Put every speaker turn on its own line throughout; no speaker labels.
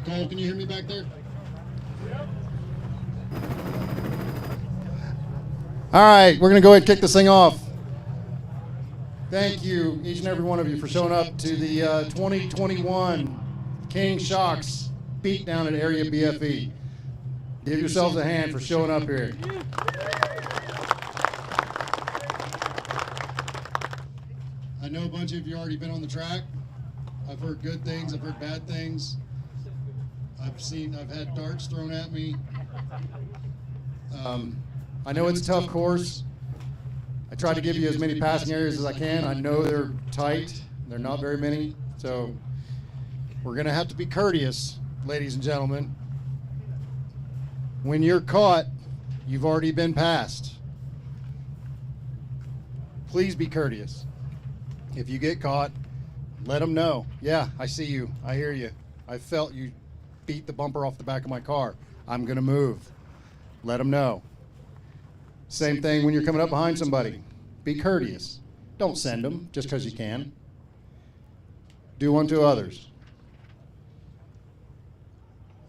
Cole, can you hear me back there?
All right, we're going to go ahead and kick this thing off. Thank you, each and every one of you, for showing up to the 2021 King Shocks Beatdown at Area BFE. Give yourselves a hand for showing up here.
I know a bunch of you already been on the track. I've heard good things, I've heard bad things. I've had darts thrown at me.
I know it's a tough course. I try to give you as many passing areas as I can. I know they're tight. They're not very many. So we're going to have to be courteous, ladies and gentlemen. When you're caught, you've already been passed. Please be courteous. If you get caught, let them know. Yeah, I see you. I hear you. I felt you beat the bumper off the back of my car. I'm going to move. Let them know. Same thing when you're coming up behind somebody. Be courteous. Don't send them just because you can. Do unto others.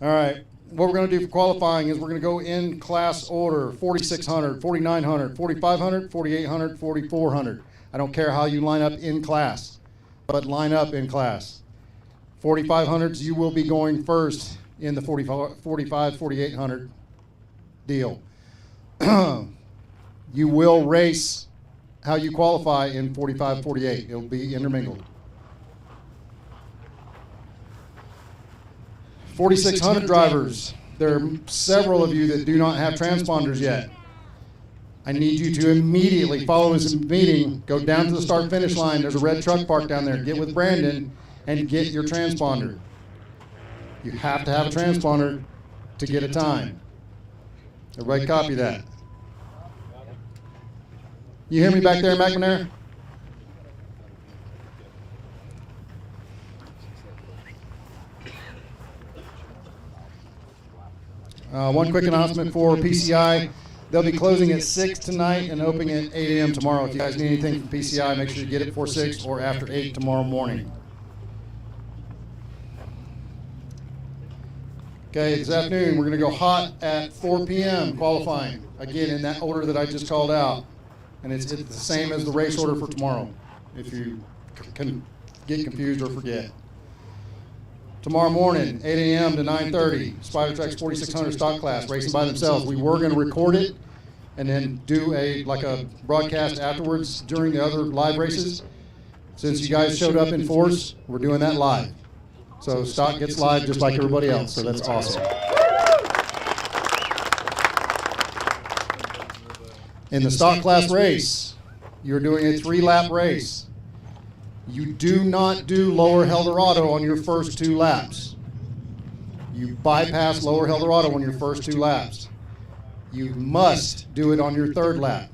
All right. What we're going to do for qualifying is we're going to go in class order: 4,600, 4,900, 4,500, 4,800, 4,400. I don't care how you line up in class, but line up in class. 4,500s, you will be going first in the 45, 4,800 deal. You will race how you qualify in 45, 48. It'll be intermingled. 4,600 drivers, there are several of you that do not have transponders yet. I need you to immediately follow this meeting, go down to the start-finish line. There's a red truck parked down there. Get with Brandon and get your transponder. You have to have a transponder to get a time. Everybody copy that. You hear me back there, McNair? One quick announcement for PCI. They'll be closing at 6 tonight and opening at 8 a.m. tomorrow. If you guys need anything from PCI, make sure you get it before 6 or after 8 tomorrow morning. Okay, this afternoon we're going to go hot at 4 p.m. qualifying. Again, in that order that I just called out. And it's the same as the race order for tomorrow, if you can get confused or forget. Tomorrow morning, 8 a.m. to 9:30, Spider Track's 4,600 stock class, racing by themselves. We were going to record it and then do a broadcast afterwards during the other live races. Since you guys showed up in force, we're doing that live. So stock gets live just like everybody else, so that's awesome. In the stock class race, you're doing a 3-lap race. You do not do Lower Eldorado on your first 2 laps. You bypass Lower Eldorado on your first 2 laps. You must do it on your 3rd lap.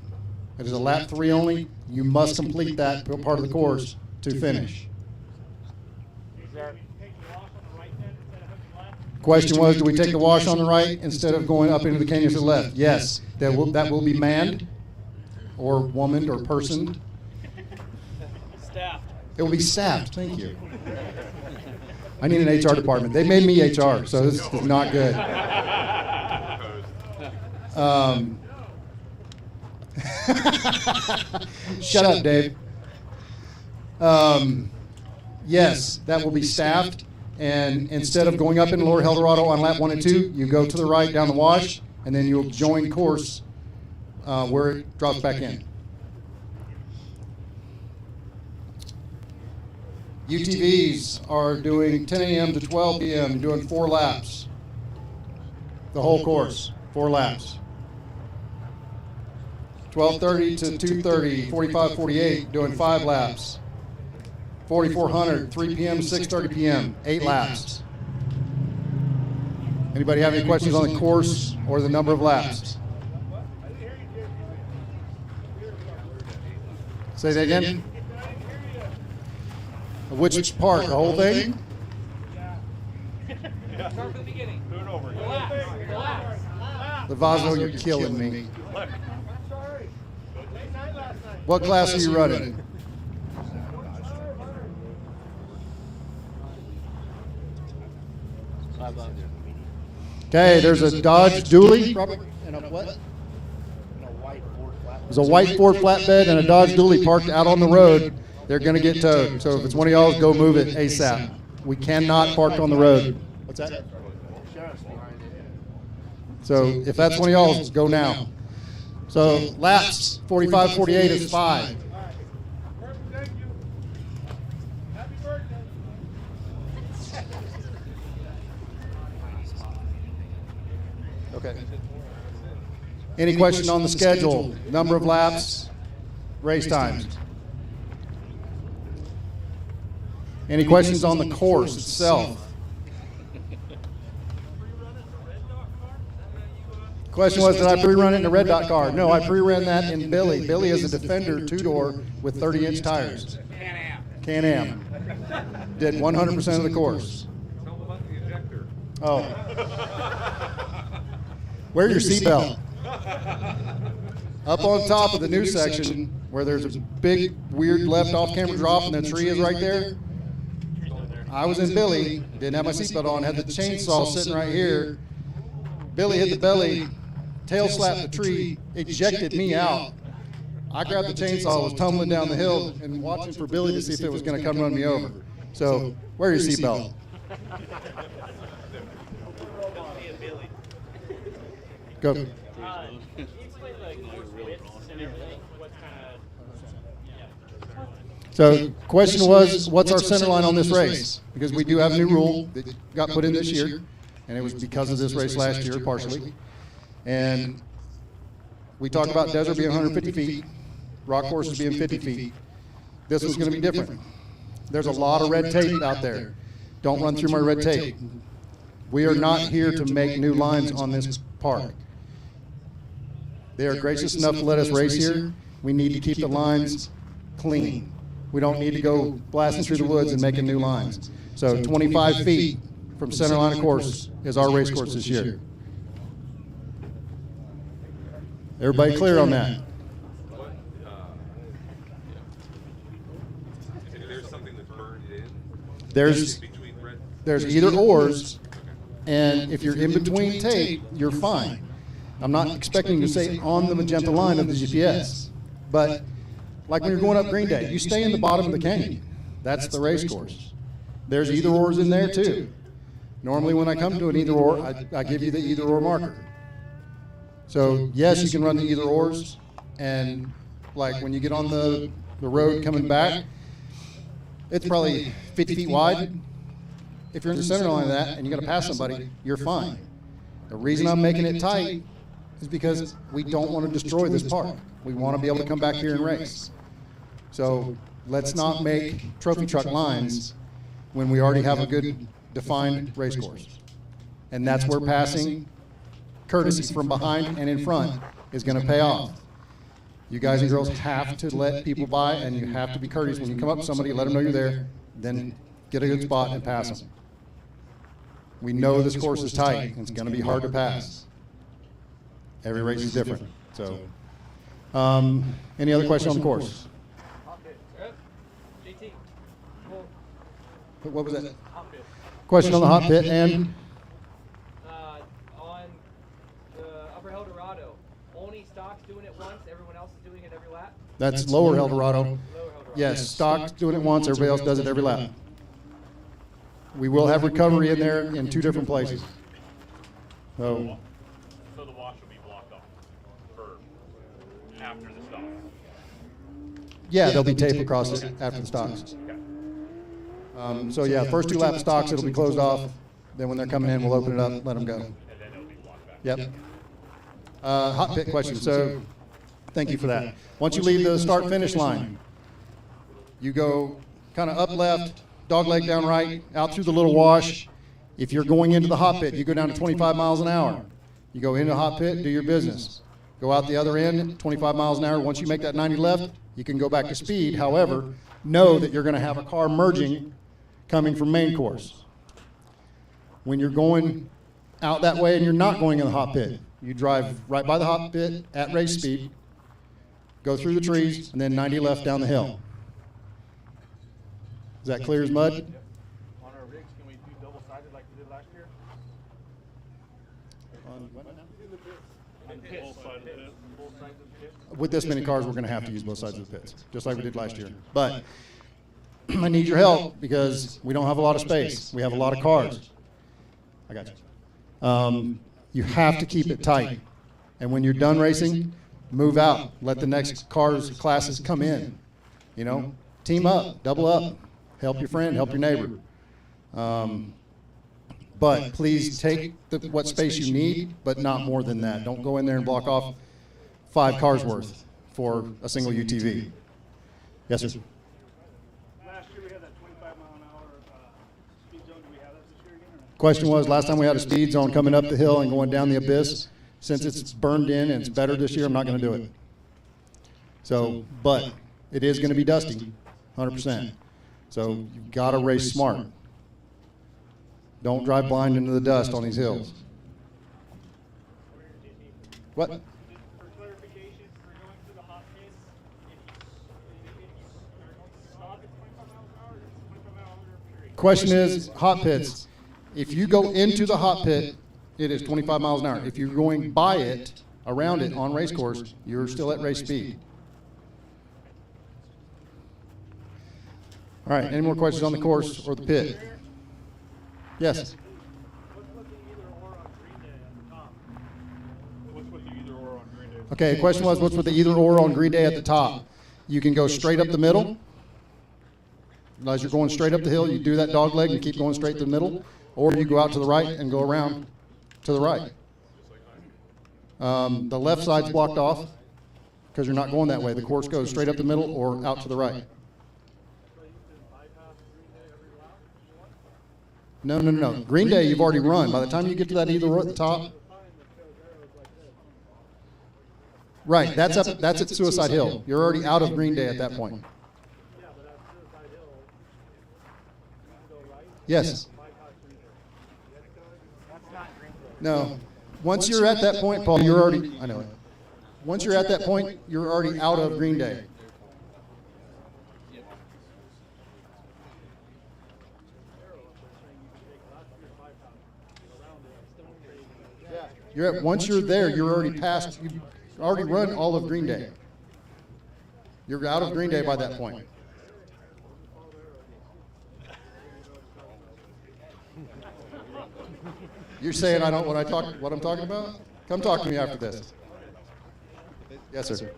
It is a lap 3 only. You must complete that part of the course to finish. Question was, do we take the wash on the right instead of going up into the canyon to the left? Yes, that will be manned or womaned or personed.
Staffed.
It will be staffed, thank you. I need an HR department. They made me HR, so this is not good. Shut up, Dave. Yes, that will be staffed. And instead of going up in Lower Eldorado on lap 1 and 2, you go to the right down the wash, and then you'll join course where it drops back in. UTVs are doing 10 a.m. to 12 p.m., doing 4 laps. The whole course, 4 laps. 12:30 to 2:30, 45:48, doing 5 laps. 4,400, 3 p.m. to 6:30 p.m., 8 laps. Anybody have any questions on the course or the number of laps? Say that again? Which part? The whole thing?
Start from the beginning. Do it over. Relax.
Levazo, you're killing me. What class are you running? Okay, there's a Dodge Dually, Robert, and a what? There's a white Ford flatbed and a Dodge Dually parked out on the road. They're going to get towed. So if it's one of y'all, go move it ASAP. We cannot park on the road. What's that? So if that's one of y'all, go now. So laps 45, 48 is 5.
Thank you. Happy birthday.
Okay. Any question on the schedule? Number of laps, race times? Any questions on the course itself? Question was, did I pre-run it in a red dot car? No, I pre-ran that in Billy. Billy is a Defender two-door with 30-inch tires. Can-Am. Did 100% of the course. Oh. Wear your seatbelt. Up on top of the new section, where there's a big, weird left off-camera drop and the tree is right there, I was in Billy, didn't have my seatbelt on, had the chainsaw sitting right here. Billy hit the belly, tail slapped the tree, ejected me out. I grabbed the chainsaw, was tumbling down the hill and watching for Billy to see if it was going to come run me over. So, wear your seatbelt. Go. So, question was, what's our center line on this race? Because we do have a new rule that got put in this year, and it was because of this race last year, partially. And we talked about desert being 150 feet, rock courses being 50 feet. This was going to be different. There's a lot of red tape out there. Don't run through my red tape. We are not here to make new lines on this park. They are gracious enough to let us race here. We need to keep the lines clean. We don't need to go blasting through the woods and making new lines. So 25 feet from center line of course is our race course this year. Everybody clear on that?
There's something that's burned in?
There's either ors, and if you're in between tape, you're fine. I'm not expecting you to stay on the magenta line of the GPS, but like when you're going up Green Day, you stay in the bottom of the canyon. That's the race course. There's either ors in there too. Normally when I come to an either or, I give you the either or marker. So yes, you can run the either ors, and like when you get on the road coming back, it's probably 50 feet wide. If you're in the center line of that and you're going to pass somebody, you're fine. The reason I'm making it tight is because we don't want to destroy this park. We want to be able to come back here and race. So let's not make trophy truck lines when we already have a good defined race course. And that's where passing courtesy from behind and in front is going to pay off. You guys and girls have to let people by, and you have to be courteous. When you come up to somebody, let them know you're there, then get a good spot and pass them. We know this course is tight, and it's going to be hard to pass. Every race is different. So, any other question on the course?
JT.
What was that? Question on the hot pit and?
On the Upper El Dorado, only Stock's doing it once, everyone else is doing it every lap?
That's Lower El Dorado.
Lower El Dorado.
Yes, Stock's doing it once, everybody else does it every lap. We will have recovery in there in 2 different places. So
So the wash will be blocked off for after the stop?
yeah, there'll be tape across it after the stocks. So yeah, first 2 lap stocks, it'll be closed off. Then when they're coming in, we'll open it up, let them go.
And then it'll be blocked back?
Yep. Hot pit question. So thank you for that. Once you leave the start finish line, you go kind of up left, dog leg down right, out through the little wash. If you're going into the hot pit, you go down to 25 miles an hour. You go into the hot pit, do your business. Go out the other end, 25 miles an hour. Once you make that 90 left, you can go back to speed. However, know that you're going to have a car merging coming from main course. When you're going out that way and you're not going in the hot pit, you drive right by the hot pit at race speed, go through the trees, and then 90 left down the hill. Is that clear as mud?
On our rigs, can we do double-sided like we did last year?
Both sides of the pit.
With this many cars, we're going to have to use both sides of the pits, just like we did last year. But I need your help because we don't have a lot of space. We have a lot of cars. I got you. You have to keep it tight. And when you're done racing, move out. Let the next classes come in. You know, team up, double up. Help your friend, help your neighbor. But please take what space you need, but not more than that. Don't go in there and block off 5 cars worth for a single UTV. Yes, sir.
Last year we had that 25-mile-an-hour speed zone. Do we have that this year again?
Question was, last time we had a speed zone coming up the hill and going down the abyss. Since it's burned in and it's better this year, I'm not going to do it. So, but it is going to be dusty, 100%. So you've got to race smart. Don't drive blind into the dust on these hills. What?
For clarification, for going through the hot pits, if you stop at 25 miles an hour, it's 25 mile an hour period.
Question is, hot pits. If you go into the hot pit, it is 25 miles an hour. If you're going by it, around it on race course, you're still at race speed. All right, any more questions on the course or the pit? Yes.
What's with the either or on Green Day at the top?
What's with the either or on Green Day?
Okay, the question was, what's with the either or on Green Day at the top? You can go straight up the middle. As you're going straight up the hill, you do that dog leg and keep going straight to the middle, or you go out to the right and go around to the right. The left side's blocked off because you're not going that way. The course goes straight up the middle or out to the right. No. Green Day you've already run. By the time you get to that either or at the top. Right, that's at Suicide Hill. You're already out of Green Day at that point. Yes. No. Once you're at that point, Paul, you're already, I know it. Once you're at that point, you're already out of Green Day. Once you're there, you're already past, you've already run all of Green Day. You're out of Green Day by that point. You're saying I don't what I'm talking about? Come talk to me after this. Yes, sir.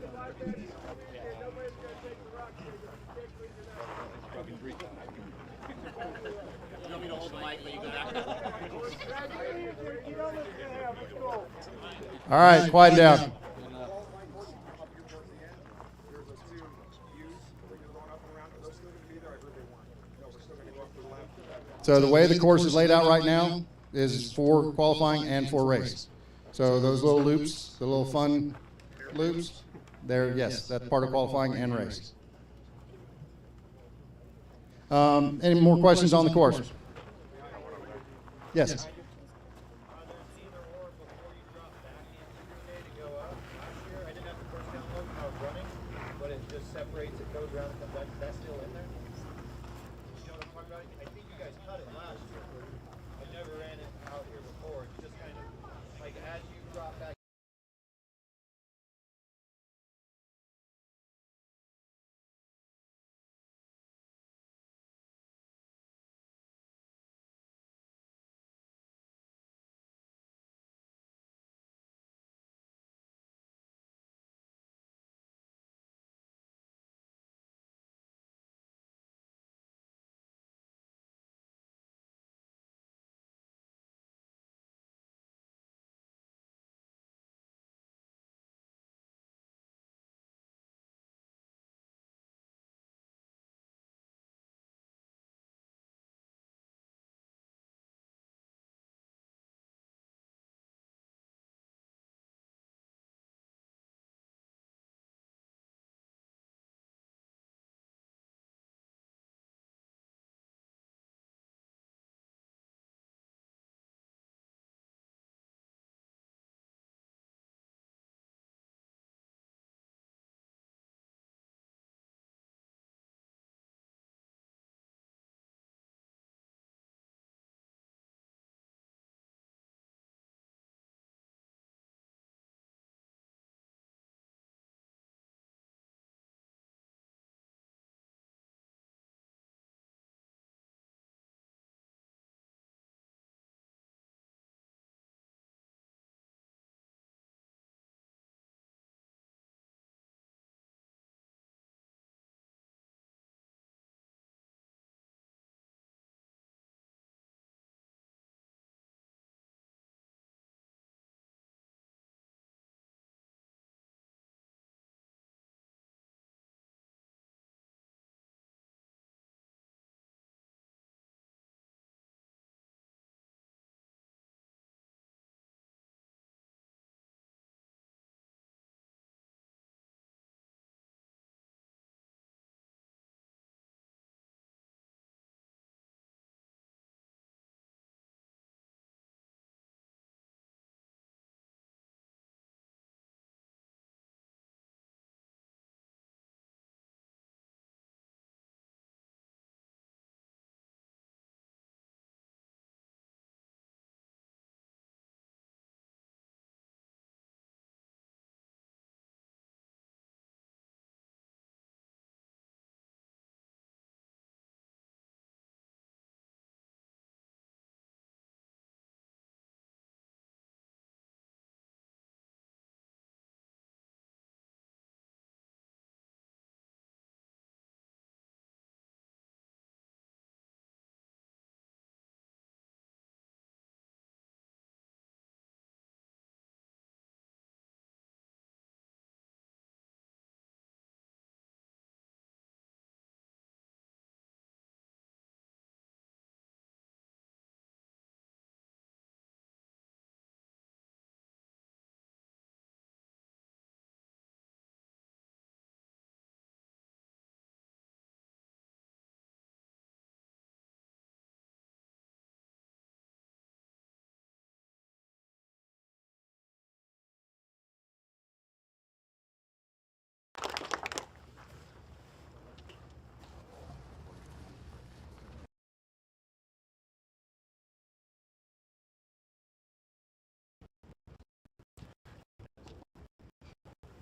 All right, quiet down. So the way the course is laid out right now is for qualifying and for race. So those little loops, the little fun loops, yes, that's part of qualifying and race. Any more questions on the course? Yes.
Separates, it goes around and comes back. Is that still in there? You know what I'm talking about? I think you guys cut it last year, but I never ran it out here before. It's just kind of like as you drop back.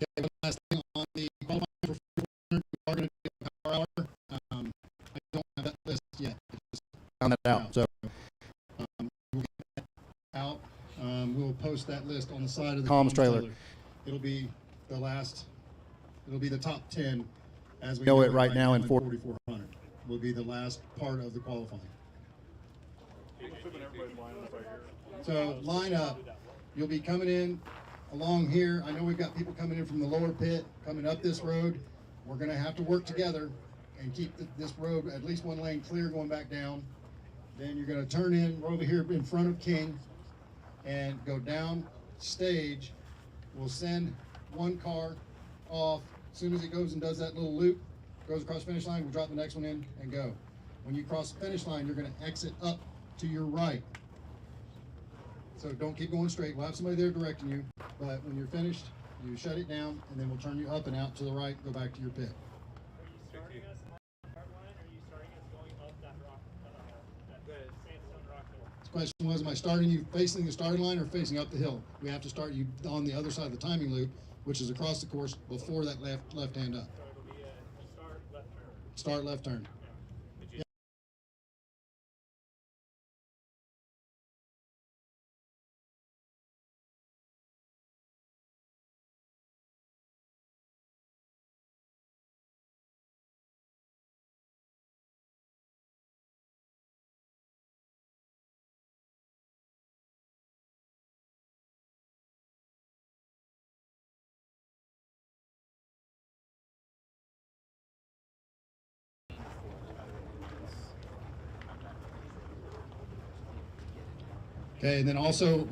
Okay, one last thing on the qualifying for 400, we are going to do a power hour. I don't have that list yet. It's
Found that out. So
we'll get that out. We'll post that list on the side of the
comms trailer.
It'll be the last. It'll be the top 10 as we
Know it right now in
4,400. Will be the last part of the qualifying. So line up. You'll be coming in along here. I know we've got people coming in from the lower pit, coming up this road. We're going to have to work together and keep this road at least one lane clear going back down. Then you're going to turn in over here in front of King and go down stage. We'll send one car off. As soon as it goes and does that little loop, goes across the finish line, we'll drop the next one in and go. When you cross the finish line, you're going to exit up to your right. So don't keep going straight. We'll have somebody there directing you, but when you're finished, you shut it down, and then we'll turn you up and out to the right, go back to your pit.
Are you starting us on the start line, or are you starting us going up that rock, that sandstone rock hill?
The question was, am I starting you facing the starting line or facing up the hill? We have to start you on the other side of the timing loop, which is across the course before that left hand up.
So it'll be a start left turn.
Start left turn. Okay, and then also